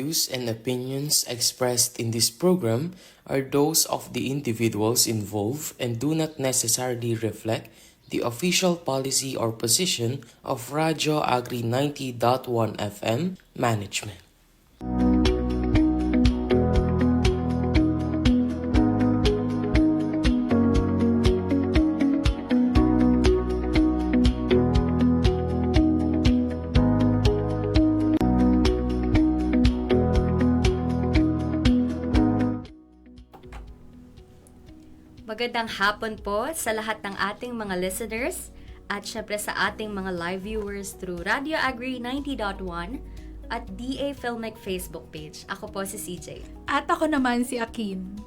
views and opinions expressed in this program are those of the individuals involved and do not necessarily reflect the official policy or position of Radyo Agri 90.1 FM management. Magandang hapon po sa lahat ng ating mga listeners at syempre sa ating mga live viewers through Radio Agri 90.1 at DA Filmic Facebook page. Ako po si CJ. At ako naman si Akin.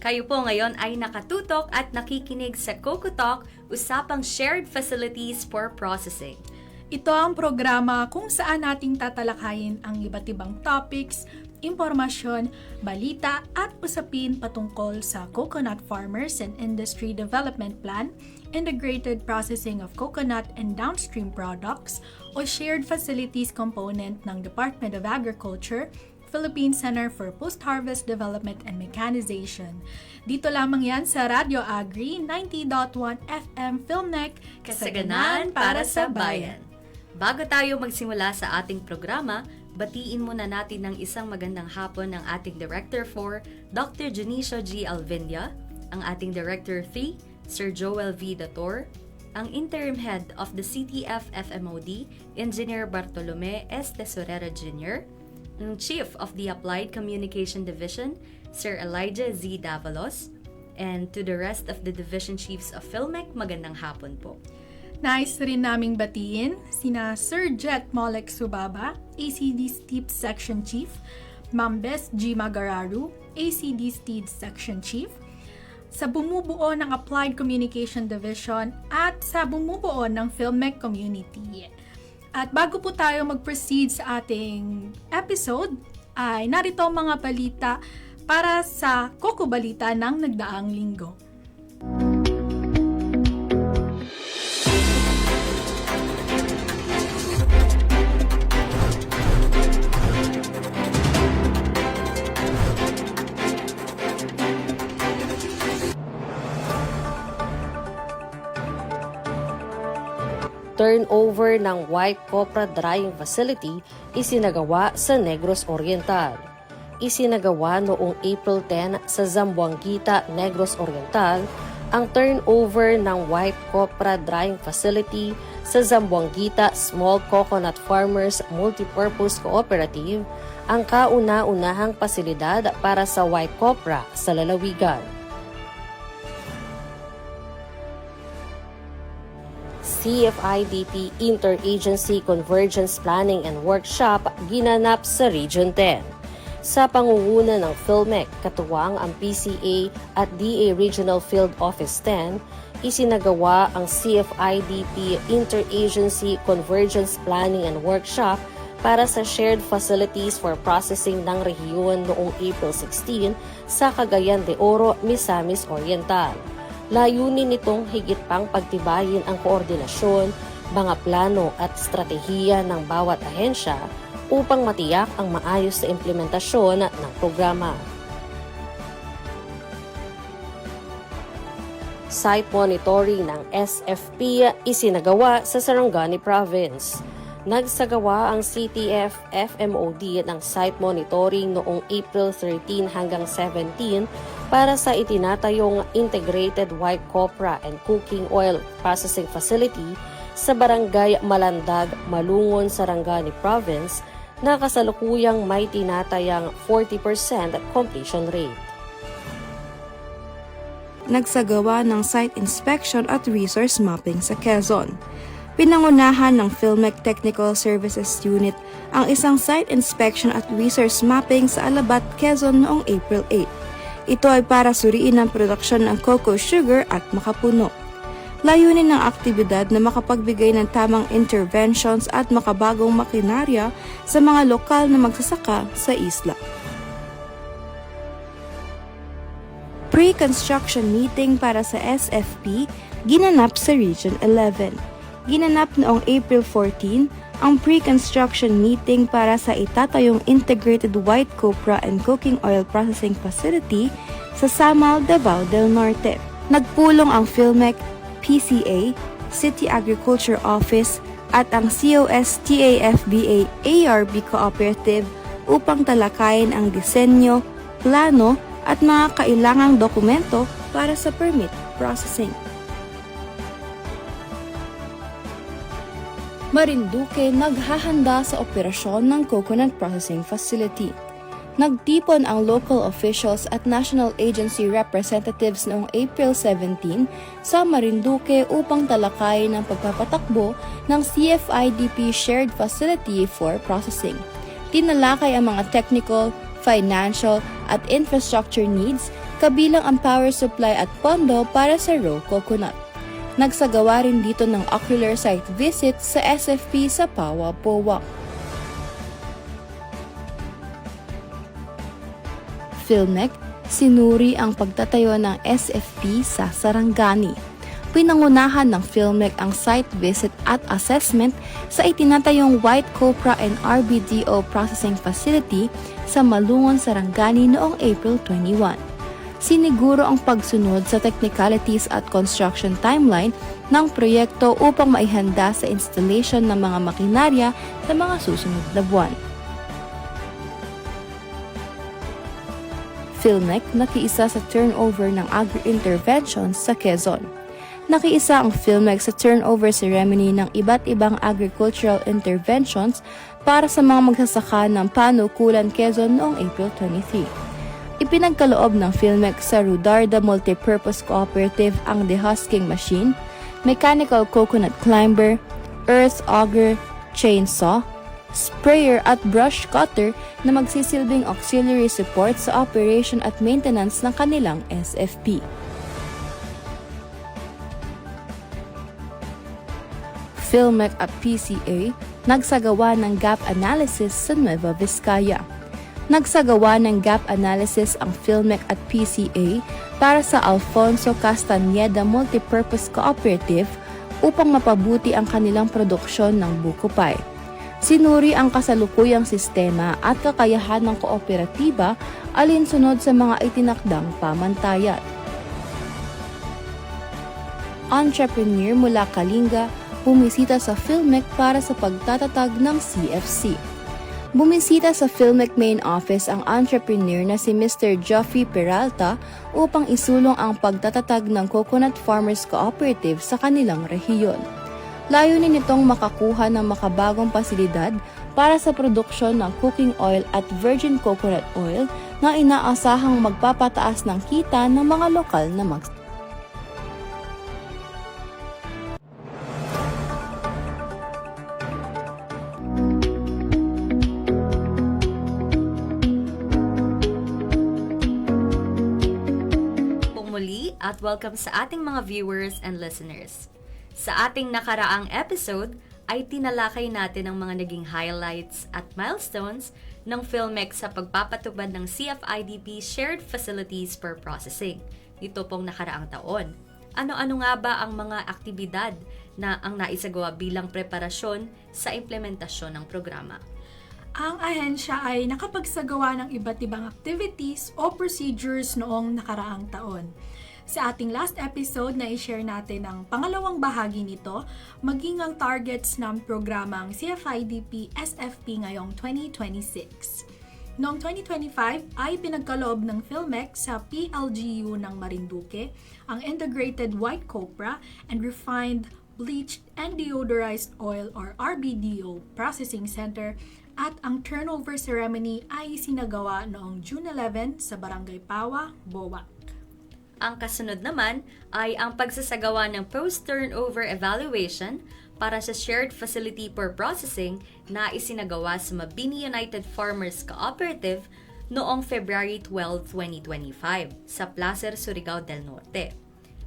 Kayo po ngayon ay nakatutok at nakikinig sa Coco Talk, usapang shared facilities for processing. Ito ang programa kung saan nating tatalakayin ang iba't ibang topics, impormasyon, balita at usapin patungkol sa Coconut Farmers and Industry Development Plan, Integrated Processing of Coconut and Downstream Products o Shared Facilities Component ng Department of Agriculture, Philippine Center for Post-Harvest Development and Mechanization. Dito lamang yan sa Radio Agri 90.1 FM Filmneck, Kasaganan para sa bayan. Bago tayo magsimula sa ating programa, batiin muna natin ng isang magandang hapon ng ating Director 4, Dr. Junicio G. Alvindia, ang ating Director 3, Sir Joel V. Dator, ang Interim Head of the CTF FMOD, Engineer Bartolome S. Tesorera Jr., ang Chief of the Applied Communication Division, Sir Elijah Z. Davalos, and to the rest of the Division Chiefs of Filmec, magandang hapon po. Nais rin naming batiin sina Sir Jet Molek Subaba, ACD Steed Section Chief, Ma'am Bess G. Magararu, ACD Steed Section Chief, sa bumubuo ng Applied Communication Division at sa bumubuo ng Filmec Community. At bago po tayo mag-proceed sa ating episode, ay narito ang mga balita para sa Coco Balita ng nagdaang linggo. Turnover ng White Copra Drying Facility isinagawa sa Negros Oriental. Isinagawa noong April 10 sa Zamboanguita, Negros Oriental, ang turnover ng White Copra Drying Facility sa Zamboanguita Small Coconut Farmers Multipurpose Cooperative, ang kauna-unahang pasilidad para sa White Copra sa lalawigan. CFIDP Interagency Convergence Planning and Workshop ginanap sa Region 10. Sa pangunguna ng Filmec, katuwang ang PCA at DA Regional Field Office 10, isinagawa ang CFIDP Interagency Convergence Planning and Workshop para sa shared facilities for processing ng rehiyon noong April 16 sa Cagayan de Oro, Misamis Oriental. Layunin nitong higit pang pagtibayin ang koordinasyon, mga plano at estratehiya ng bawat ahensya upang matiyak ang maayos na implementasyon ng programa. Site monitoring ng SFP isinagawa sa Sarangani Province. Nagsagawa ang CTF FMOD ng site monitoring noong April 13 hanggang 17 para sa itinatayong Integrated White Copra and Cooking Oil Processing Facility sa Barangay Malandag, Malungon, Sarangani Province na kasalukuyang may tinatayang 40% completion rate. Nagsagawa ng site inspection at resource mapping sa Quezon. Pinangunahan ng Filmec Technical Services Unit ang isang site inspection at resource mapping sa Alabat, Quezon noong April 8. Ito ay para suriin ang produksyon ng cocoa sugar at makapuno. Layunin ng aktibidad na makapagbigay ng tamang interventions at makabagong makinarya sa mga lokal na magsasaka sa isla. Pre-construction meeting para sa SFP ginanap sa Region 11. Ginanap noong April 14 ang pre-construction meeting para sa itatayong Integrated White Copra and Cooking Oil Processing Facility sa Samal, Davao del Norte. Nagpulong ang PhilMec, PCA, City Agriculture Office at ang COS-TAFBA-ARB Cooperative upang talakayin ang disenyo, plano at mga kailangang dokumento para sa permit processing. Marinduque naghahanda sa operasyon ng coconut processing facility. Nagtipon ang local officials at national agency representatives noong April 17 sa Marinduque upang talakayin ang pagpapatakbo ng CFIDP Shared Facility for Processing. Tinalakay ang mga technical, financial at infrastructure needs kabilang ang power supply at pondo para sa raw coconut. Nagsagawa rin dito ng ocular site visit sa SFP sa Pawa, Poa. PhilMec, sinuri ang pagtatayo ng SFP sa Sarangani. Pinangunahan ng PhilMec ang site visit at assessment sa itinatayong White Copra and RBDO Processing Facility sa Malungon, Sarangani noong April 21. Siniguro ang pagsunod sa technicalities at construction timeline ng proyekto upang maihanda sa installation ng mga makinarya sa mga susunod na buwan. PhilMec nakiisa sa turnover ng agri-interventions sa Quezon. Nakiisa ang PhilMec sa turnover ceremony ng iba't ibang agricultural interventions para sa mga magsasaka ng Panukulan, Quezon noong April 23. Ipinagkaloob ng PhilMec sa Rudarda Multipurpose Cooperative ang dehusking machine, mechanical coconut climber, earth auger, chainsaw, sprayer at brush cutter na magsisilbing auxiliary support sa operation at maintenance ng kanilang SFP. PhilMec at PCA nagsagawa ng gap analysis sa Nueva Vizcaya. Nagsagawa ng gap analysis ang PhilMec at PCA para sa Alfonso Castañeda Multipurpose Cooperative upang mapabuti ang kanilang produksyon ng buko pie. Sinuri ang kasalukuyang sistema at kakayahan ng kooperatiba alinsunod sa mga itinakdang pamantayan. Entrepreneur mula Kalinga bumisita sa PhilMec para sa pagtatatag ng CFC. Bumisita sa PhilMec main office ang entrepreneur na si Mr. Geoffrey Peralta upang isulong ang pagtatatag ng Coconut Farmers Cooperative sa kanilang rehiyon. Layunin nitong makakuha ng makabagong pasilidad para sa produksyon ng cooking oil at virgin coconut oil na inaasahang magpapataas ng kita ng mga lokal na at welcome sa ating mga viewers and listeners. Sa ating nakaraang episode ay tinalakay natin ang mga naging highlights at milestones ng PhilMec sa pagpapatupad ng CFIDP Shared Facilities for Processing nito pong nakaraang taon. Ano-ano nga ba ang mga aktibidad na ang naisagawa bilang preparasyon sa implementasyon ng programa? Ang ahensya ay nakapagsagawa ng iba't ibang activities o procedures noong nakaraang taon. Sa ating last episode na i-share natin ang pangalawang bahagi nito, maging ang targets ng programang CFIDP SFP ngayong 2026. Noong 2025 ay pinagkaloob ng PhilMec sa PLGU ng Marinduque ang Integrated White Copra and Refined Bleached and Deodorized Oil or RBDO Processing Center at ang turnover ceremony ay sinagawa noong June 11 sa Barangay Pawa, Boa. Ang kasunod naman ay ang pagsasagawa ng post-turnover evaluation para sa Shared Facility for Processing na isinagawa sa Mabini United Farmers Cooperative noong February 12, 2025 sa Placer, Surigao del Norte.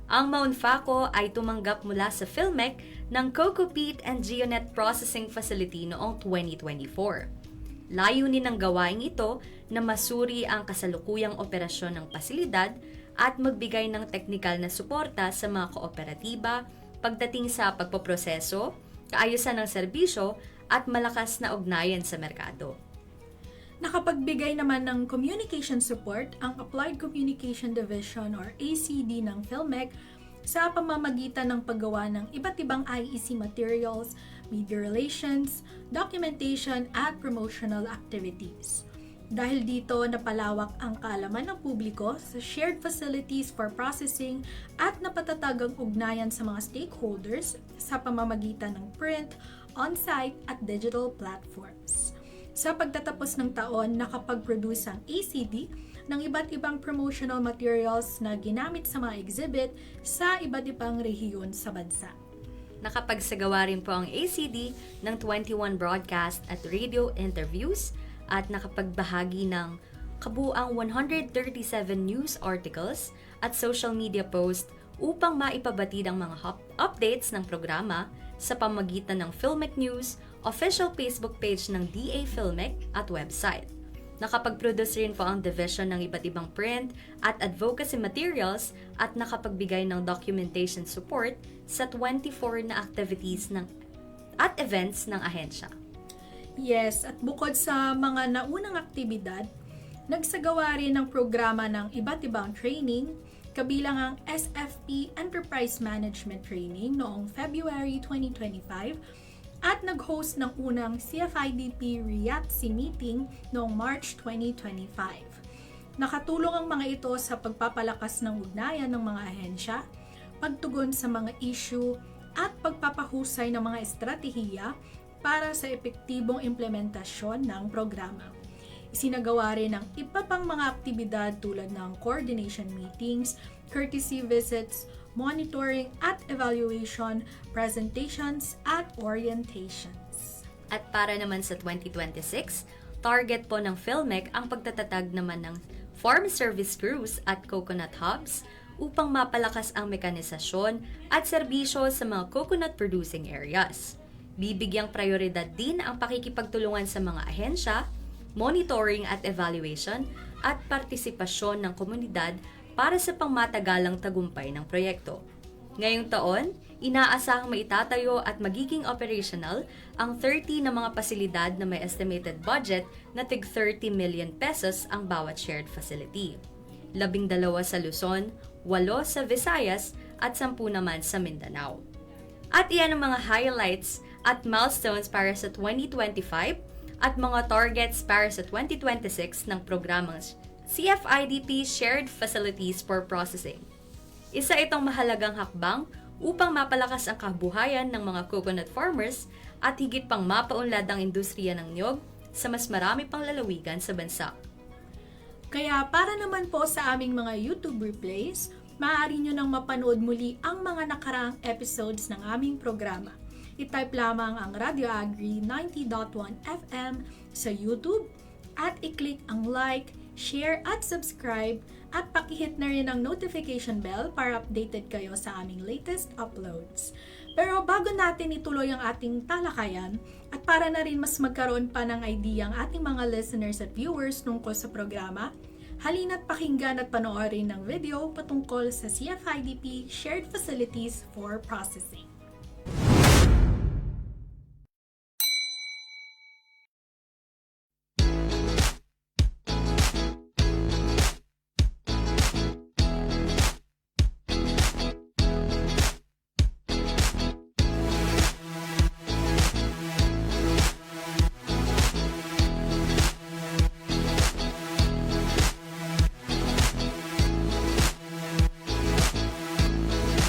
Ang Maunfaco ay tumanggap mula sa PhilMec ng Coco Peat and Geonet Processing Facility noong 2024. Layunin ng gawain ito na masuri ang kasalukuyang operasyon ng pasilidad at magbigay ng teknikal na suporta sa mga kooperatiba pagdating sa pagpoproseso, kaayusan ng serbisyo at malakas na ugnayan sa merkado. Nakapagbigay naman ng communication support ang Applied Communication Division or ACD ng PhilMec sa pamamagitan ng paggawa ng iba't ibang IEC materials, media relations, documentation at promotional activities. Dahil dito, napalawak ang kaalaman ng publiko sa shared facilities for processing at napatatag ang ugnayan sa mga stakeholders sa pamamagitan ng print, on-site at digital platforms. Sa pagtatapos ng taon, nakapag-produce ang ACD ng iba't ibang promotional materials na ginamit sa mga exhibit sa iba't ibang rehiyon sa bansa. Nakapagsagawa rin po ang ACD ng 21 broadcast at radio interviews at nakapagbahagi ng kabuang 137 news articles at social media posts upang maipabatid ang mga updates ng programa sa pamamagitan ng PhilMec News, official Facebook page ng DA PhilMec at website. Nakapag-produce rin po ang division ng iba't ibang print at advocacy materials at nakapagbigay ng documentation support sa 24 na activities at events ng ahensya. Yes, at bukod sa mga naunang aktibidad, nagsagawa rin ng programa ng iba't ibang training, kabilang ang SFP Enterprise Management Training noong February 2025 at nag-host ng unang CFIDP RIATSI meeting noong March 2025. Nakatulong ang mga ito sa pagpapalakas ng ugnayan ng mga ahensya, pagtugon sa mga issue at pagpapahusay ng mga estratehiya para sa epektibong implementasyon ng programa. Isinagawa rin ang iba pang mga aktibidad tulad ng coordination meetings, courtesy visits, monitoring at evaluation, presentations at orientations. At para naman sa 2026, target po ng PhilMec ang pagtatatag naman ng farm service crews at coconut hubs upang mapalakas ang mekanisasyon at serbisyo sa mga coconut producing areas. Bibigyang prioridad din ang pakikipagtulungan sa mga ahensya, monitoring at evaluation at partisipasyon ng komunidad para sa pangmatagalang tagumpay ng proyekto. Ngayong taon, inaasahang maitatayo at magiging operational ang 30 na mga pasilidad na may estimated budget na tig 30 million pesos ang bawat shared facility. 12 sa Luzon, 8 sa Visayas at 10 naman sa Mindanao. At iyan ang mga highlights at milestones para sa 2025 at mga targets para sa 2026 ng programang CFIDP Shared Facilities for Processing. Isa itong mahalagang hakbang upang mapalakas ang kabuhayan ng mga coconut farmers at higit pang mapaunlad ang industriya ng niyog sa mas marami pang lalawigan sa bansa. Kaya para naman po sa aming mga YouTube replays, maaari nyo nang mapanood muli ang mga nakaraang episodes ng aming programa. I-type lamang ang Radio Agri 90.1 FM sa YouTube at i-click ang like, share at subscribe at pakihit na rin ang notification bell para updated kayo sa aming latest uploads. Pero bago natin ituloy ang ating talakayan at para na rin mas magkaroon pa ng idea ang ating mga listeners at viewers tungkol sa programa, halina't pakinggan at panoorin ng video patungkol sa CFIDP Shared Facilities for Processing.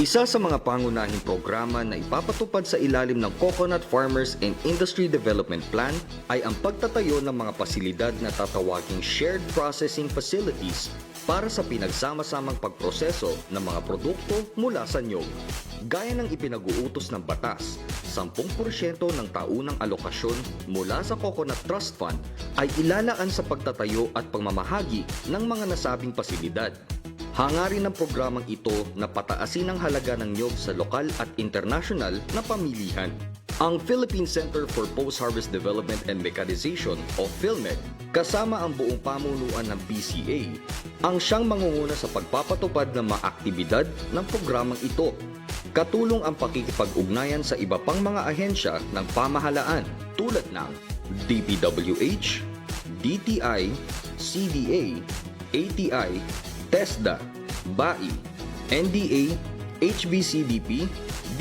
Isa sa mga pangunahing programa na ipapatupad sa ilalim ng Coconut Farmers and Industry Development Plan ay ang pagtatayo ng mga pasilidad na tatawaging Shared Processing Facilities para sa pinagsama-samang pagproseso ng mga produkto mula sa niyog. Gaya ng ipinag-uutos ng batas, 10% ng taunang alokasyon mula sa Coconut Trust Fund ay ilalaan sa pagtatayo at pagmamahagi ng mga nasabing pasilidad. Hangarin ng programang ito na pataasin ang halaga ng niyog sa lokal at international na pamilihan. Ang Philippine Center for Post-Harvest Development and Mechanization o PhilMec, kasama ang buong pamunuan ng PCA, ang siyang mangunguna sa pagpapatupad ng mga aktibidad ng programang ito. Katulong ang pakikipag-ugnayan sa iba pang mga ahensya ng pamahalaan tulad ng DPWH, DTI, CDA, ATI, TESDA, BAI, NDA, HBCDP,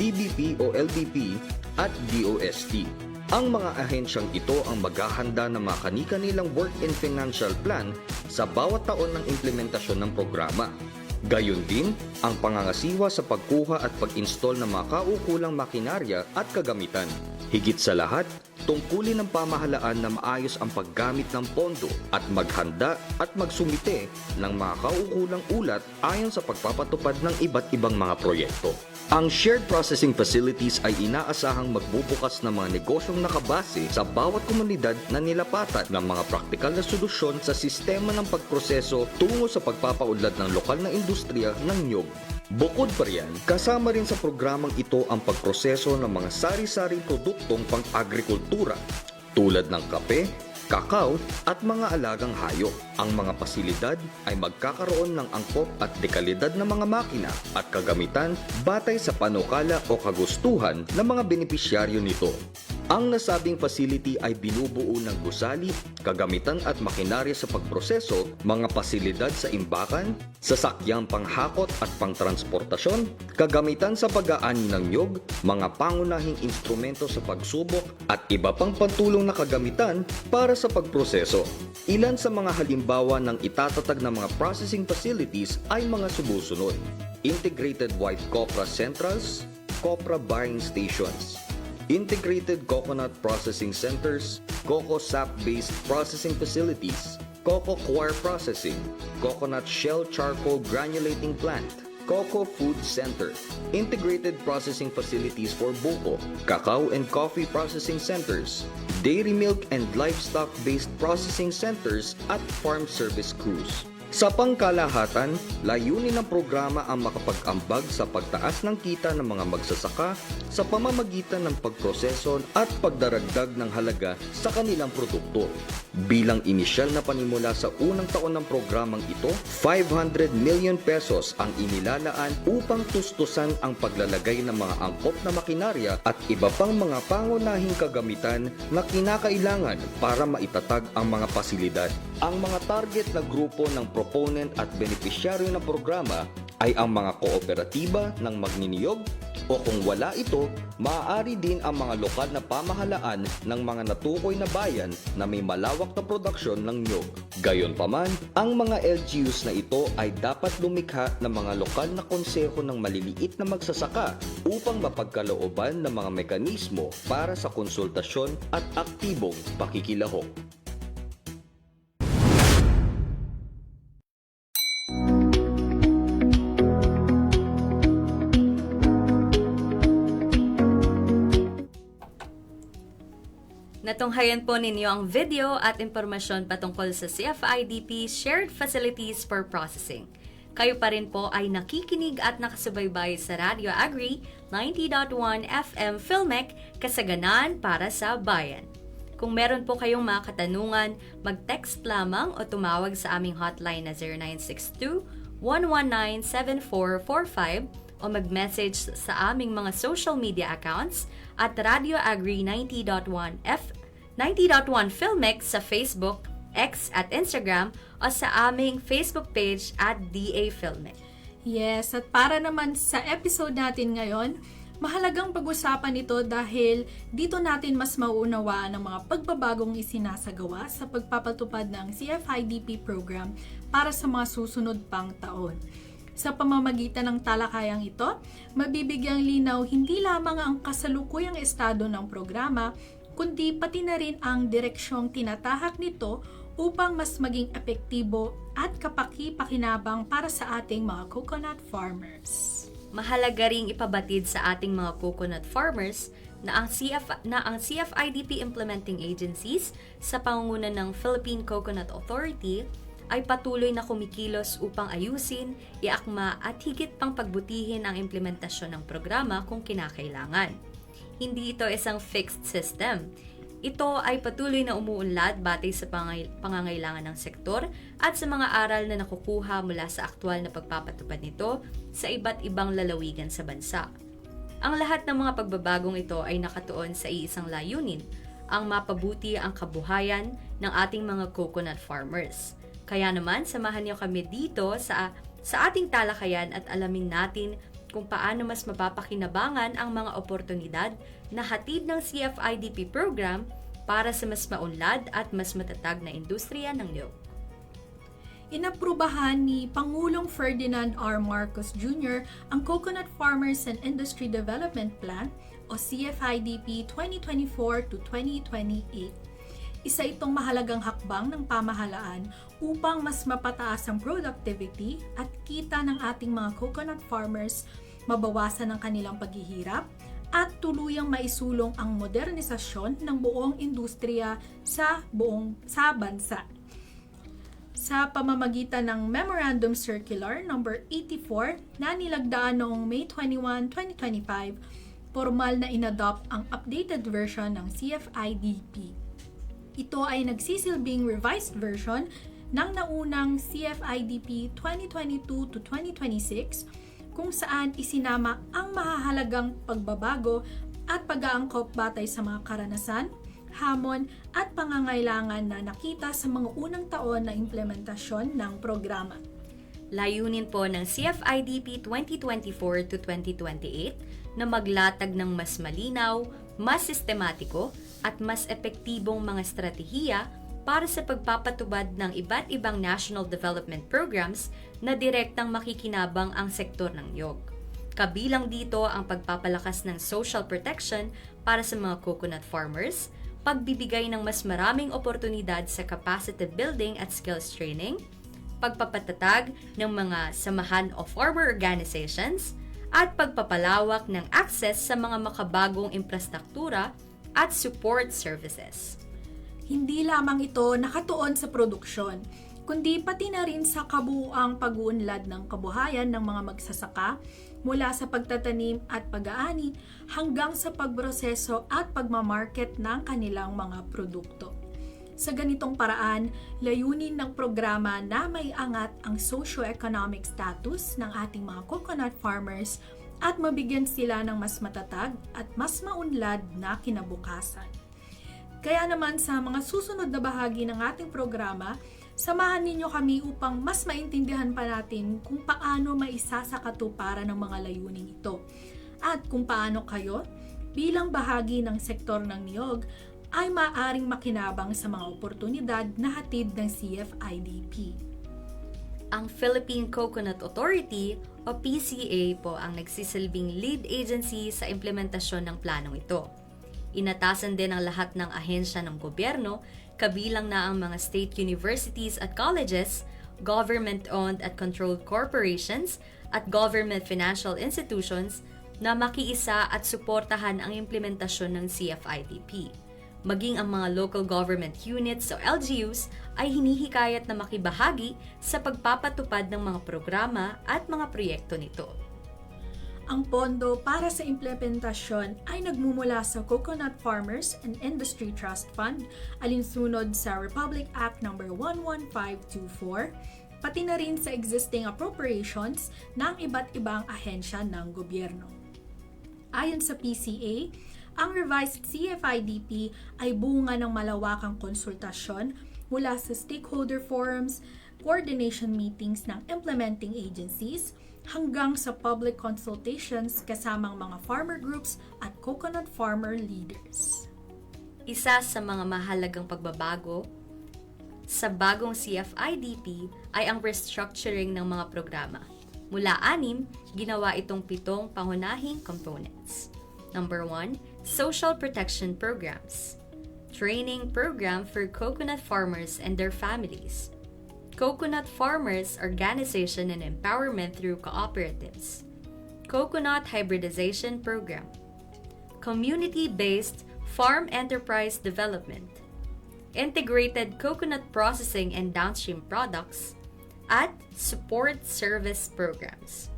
DBP o LBP at DOST. Ang mga ahensyang ito ang maghahanda ng mga kani-kanilang work and financial plan sa bawat taon ng implementasyon ng programa. Gayon din ang pangangasiwa sa pagkuha at pag-install ng mga kaukulang makinarya at kagamitan. Higit sa lahat, tungkulin ng pamahalaan na maayos ang paggamit ng pondo at maghanda at magsumite ng mga kaukulang ulat ayon sa pagpapatupad ng iba't ibang mga proyekto. Ang shared processing facilities ay inaasahang magbubukas ng mga negosyong nakabase sa bawat komunidad na nilapatan ng mga praktikal na solusyon sa sistema ng pagproseso tungo sa pagpapaunlad ng lokal na industriya ng niyog. Bukod pa riyan, kasama rin sa programang ito ang pagproseso ng mga sari-saring produktong pang-agrikultura tulad ng kape, kakao at mga alagang hayop. Ang mga pasilidad ay magkakaroon ng angkop at dekalidad na mga makina at kagamitan batay sa panukala o kagustuhan ng mga benepisyaryo nito. Ang nasabing facility ay binubuo ng gusali, kagamitan at makinarya sa pagproseso, mga pasilidad sa imbakan, sasakyang panghakot at pangtransportasyon, kagamitan sa pag-aani ng niyog, mga pangunahing instrumento sa pagsubok at iba pang pantulong na kagamitan para sa pagproseso. Ilan sa mga halimbawa ng itatatag ng mga processing facilities ay mga sumusunod: Integrated White Copra Centrals, Copra Buying Stations, Integrated Coconut Processing Centers, Cocoa Sap-based Processing Facilities, Cocoa Coir Processing, Coconut Shell Charcoal Granulating Plant, Cocoa Food Center, Integrated Processing Facilities for Buko, Cacao and Coffee Processing Centers, Dairy Milk and Livestock-based Processing Centers at Farm Service Crews. Sa pangkalahatan, layunin ng programa ang makapag-ambag sa pagtaas ng kita ng mga magsasaka sa pamamagitan ng pagproseso at pagdaragdag ng halaga sa kanilang produkto. Bilang inisyal na panimula sa unang taon ng programang ito, 500 million pesos ang inilalaan upang tustusan ang paglalagay ng mga angkop na makinarya at iba pang mga pangunahing kagamitan na kinakailangan para maitatag ang mga pasilidad. Ang mga target na grupo ng proponent at benepisyaryo ng programa ay ang mga kooperatiba ng magniniyog o kung wala ito, maaari din ang mga lokal na pamahalaan ng mga natukoy na bayan na may malawak na produksyon ng niyog. Gayunpaman, ang mga LGUs na ito ay dapat lumikha ng mga lokal na konseho ng maliliit na magsasaka upang mapagkalooban ng mga mekanismo para sa konsultasyon at aktibong pakikilahok. Natunghayan po ninyo ang video at impormasyon patungkol sa CFIDP Shared Facilities for Processing. Kayo pa rin po ay nakikinig at nakasubaybay sa Radio Agri 90.1 FM Filmec, kasaganan para sa bayan. Kung meron po kayong mga katanungan, mag-text lamang o tumawag sa aming hotline na 0962-119-7445 o mag-message sa aming mga social media accounts at Radio Agri 90.1 Filmec sa Facebook, X at Instagram o sa aming Facebook page at DA Filmec. Yes, at para naman sa episode natin ngayon, mahalagang pag-usapan ito dahil dito natin mas mauunawaan ang mga pagbabagong isinasagawa sa pagpapatupad ng CFIDP program para sa mga susunod pang taon. Sa pamamagitan ng talakayang ito, mabibigyang linaw hindi lamang ang kasalukuyang estado ng programa, kundi pati na rin ang direksyong tinatahak nito upang mas maging epektibo at kapaki-pakinabang para sa ating mga coconut farmers. Mahalaga ring ipabatid sa ating mga coconut farmers na ang CFIDP implementing agencies sa pangunguna ng Philippine Coconut Authority ay patuloy na kumikilos upang ayusin, iakma at higit pang pagbutihin ang implementasyon ng programa kung kinakailangan. Hindi ito isang fixed system. Ito ay patuloy na umuunlad batay sa pangangailangan ng sektor at sa mga aral na nakukuha mula sa aktwal na pagpapatupad nito sa iba't ibang lalawigan sa bansa. Ang lahat ng mga pagbabagong ito ay nakatuon sa iisang layunin, ang mapabuti ang kabuhayan ng ating mga coconut farmers. Kaya naman, samahan niyo kami dito sa ating talakayan at alamin natin kung paano mas mapapakinabangan ang mga oportunidad na hatid ng CFIDP program para sa mas maunlad at mas matatag na industriya ng niyog. Inaprubahan ni Pangulong Ferdinand R. Marcos Jr. ang Coconut Farmers and Industry Development Plan o CFIDP 2024 to 2028. Isa itong mahalagang hakbang ng pamahalaan upang mas mapataas ang productivity at kita ng ating mga coconut farmers, mabawasan ang kanilang paghihirap, at tuluyang maisulong ang modernisasyon ng buong industriya sa bansa. Sa pamamagitan ng Memorandum Circular No. 84 na nilagdaan noong May 21, 2025, formal na inadopt ang updated version ng CFIDP. Ito ay nagsisilbing revised version ng naunang CFIDP 2022 to 2026 kung saan isinama ang mahahalagang pagbabago at pag-aangkop batay sa mga karanasan, hamon at pangangailangan na nakita sa mga unang taon na implementasyon ng programa. Layunin po ng CFIDP 2024 to 2028 na maglatag ng mas malinaw, mas sistematiko at mas epektibong mga estratehiya para sa pagpapatubad ng iba't ibang national development programs na direktang makikinabang ang sektor ng niyog. Kabilang dito ang pagpapalakas ng social protection para sa mga coconut farmers, pagbibigay ng mas maraming oportunidad sa capacity building at skills training, pagpapatatag ng mga samahan o farmer organizations, at pagpapalawak ng access sa mga makabagong infrastruktura at support services. Hindi lamang ito nakatuon sa produksyon, kundi pati na rin sa kabuuang pag-uunlad ng kabuhayan ng mga magsasaka mula sa pagtatanim at pag-aani hanggang sa pagproseso at pagmamarket ng kanilang mga produkto. Sa ganitong paraan, layunin ng programa na may angat ang socio-economic status ng ating mga coconut farmers at mabigyan sila ng mas matatag at mas maunlad na kinabukasan. Kaya naman sa mga susunod na bahagi ng ating programa, samahan ninyo kami upang mas maintindihan pa natin kung paano maisasakatuparan ng mga layunin ito at kung paano kayo, bilang bahagi ng sektor ng niyog, ay maaaring makinabang sa mga oportunidad na hatid ng CFIDP. Ang Philippine Coconut Authority o PCA po ang nagsisilbing lead agency sa implementasyon ng planong ito. Inatasan din ang lahat ng ahensya ng gobyerno, kabilang na ang mga state universities at colleges, government-owned at controlled corporations, at government financial institutions na makiisa at suportahan ang implementasyon ng CFIDP. Maging ang mga local government units o LGUs ay hinihikayat na makibahagi sa pagpapatupad ng mga programa at mga proyekto nito. Ang pondo para sa implementasyon ay nagmumula sa Coconut Farmers and Industry Trust Fund, alinsunod sa Republic Act No. 11524, pati na rin sa existing appropriations ng iba't ibang ahensya ng gobyerno. Ayon sa PCA, ang revised CFIDP ay bunga ng malawakang konsultasyon mula sa stakeholder forums, coordination meetings ng implementing agencies, hanggang sa public consultations kasamang mga farmer groups at coconut farmer leaders. Isa sa mga mahalagang pagbabago sa bagong CFIDP ay ang restructuring ng mga programa. Mula 6, ginawa itong 7 pangunahing components. Number 1, Social Protection Programs. Training Program for Coconut Farmers and their Families. Coconut Farmers Organization and Empowerment through Cooperatives. Coconut Hybridization Program. Community-Based Farm Enterprise Development. Integrated Coconut Processing and Downstream Products. At Support Service Programs.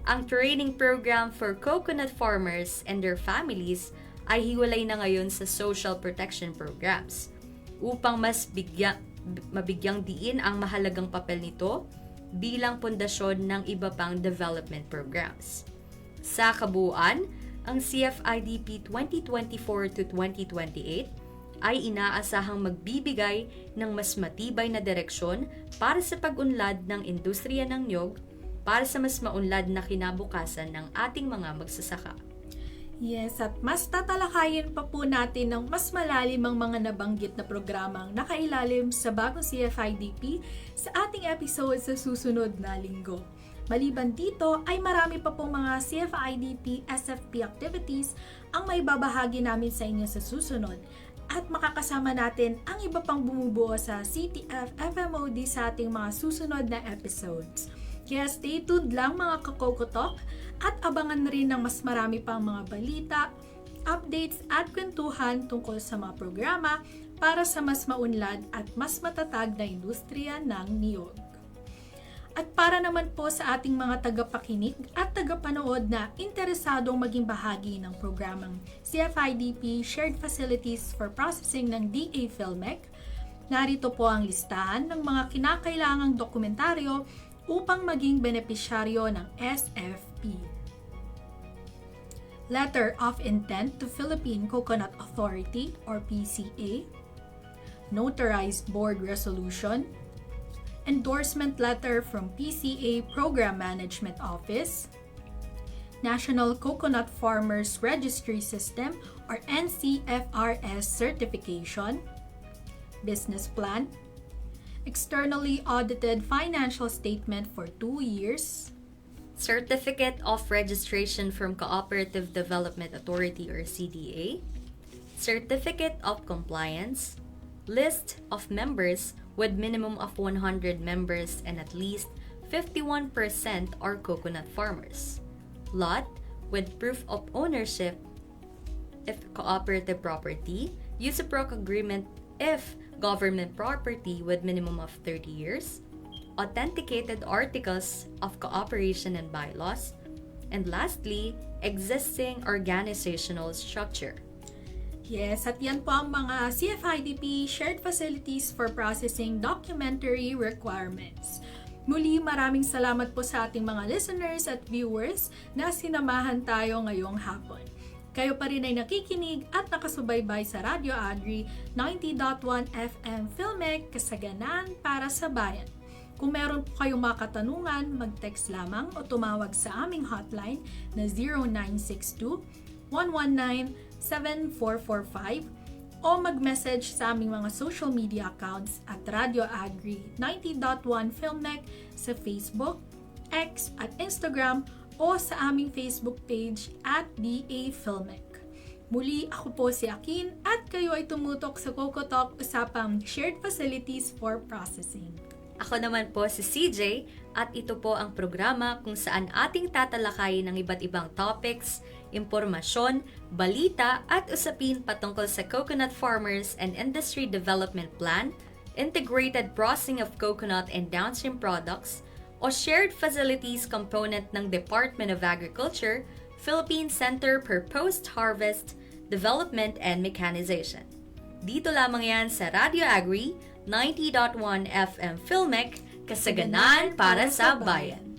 Ang training program for coconut farmers and their families ay hiwalay na ngayon sa social protection programs upang mas mabigyang diin ang mahalagang papel nito bilang pundasyon ng iba pang development programs. Sa kabuuan, ang CFIDP 2024 to 2028 ay inaasahang magbibigay ng mas matibay na direksyon para sa pag-unlad ng industriya ng niyog para sa mas maunlad na kinabukasan ng ating mga magsasaka. Yes, at mas tatalakayin pa po natin ng mas malalim ang mga nabanggit na programang nakailalim sa bagong CFIDP sa ating episode sa susunod na linggo. Maliban dito ay marami pa pong mga CFIDP SFP activities ang may babahagi namin sa inyo sa susunod. At makakasama natin ang iba pang bumubuo sa CTF FMOD sa ating mga susunod na episodes. Kaya stay tuned lang mga kakokotok at abangan rin ng mas marami pang mga balita, updates at kwentuhan tungkol sa mga programa para sa mas maunlad at mas matatag na industriya ng niyog. At para naman po sa ating mga tagapakinig at tagapanood na interesadong maging bahagi ng programang CFIDP Shared Facilities for Processing ng DA PhilMec, narito po ang listahan ng mga kinakailangang dokumentaryo upang maging benepisyaryo ng SFP. Letter of Intent to Philippine Coconut Authority or PCA, Notarized Board Resolution, Endorsement Letter from PCA Program Management Office, National Coconut Farmers Registry System or NCFRS Certification, Business Plan, Externally Audited Financial Statement for 2 years, Certificate of Registration from Cooperative Development Authority or CDA, Certificate of Compliance, List of members with minimum of 100 members and at least 51% are coconut farmers, lot with proof of ownership if cooperative property, use-a-proc agreement if government property with minimum of 30 years, authenticated articles of cooperation and bylaws, and lastly, existing organizational structure. Yes, at yan po ang mga CFIDP Shared Facilities for Processing Documentary Requirements. Muli, maraming salamat po sa ating mga listeners at viewers na sinamahan tayo ngayong hapon. Kayo pa rin ay nakikinig at nakasubaybay sa Radio Agri 90.1 FM PhilMec, Kasaganaan para sa Bayan. Kung meron po kayong mga katanungan, mag-text lamang o tumawag sa aming hotline na 0962-119-7445 o mag-message sa aming mga social media accounts at Radio Agri 90.1 PhilMec sa Facebook, X at Instagram o sa aming Facebook page at DA PhilMec. Muli, ako po si Akin at kayo ay tumutok sa Coco Talk usapang Shared Facilities for Processing. Ako naman po si CJ at ito po ang programa kung saan ating tatalakayin ng iba't ibang topics, impormasyon, balita at usapin patungkol sa Coconut Farmers and Industry Development Plan, integrated processing of coconut and downstream products, o shared facilities component ng Department of Agriculture, Philippine Center for Post-Harvest Development and Mechanization. Dito lamang yan sa Radio Agri 90.1 FM PhilMec, Kasaganaan para sa Bayan.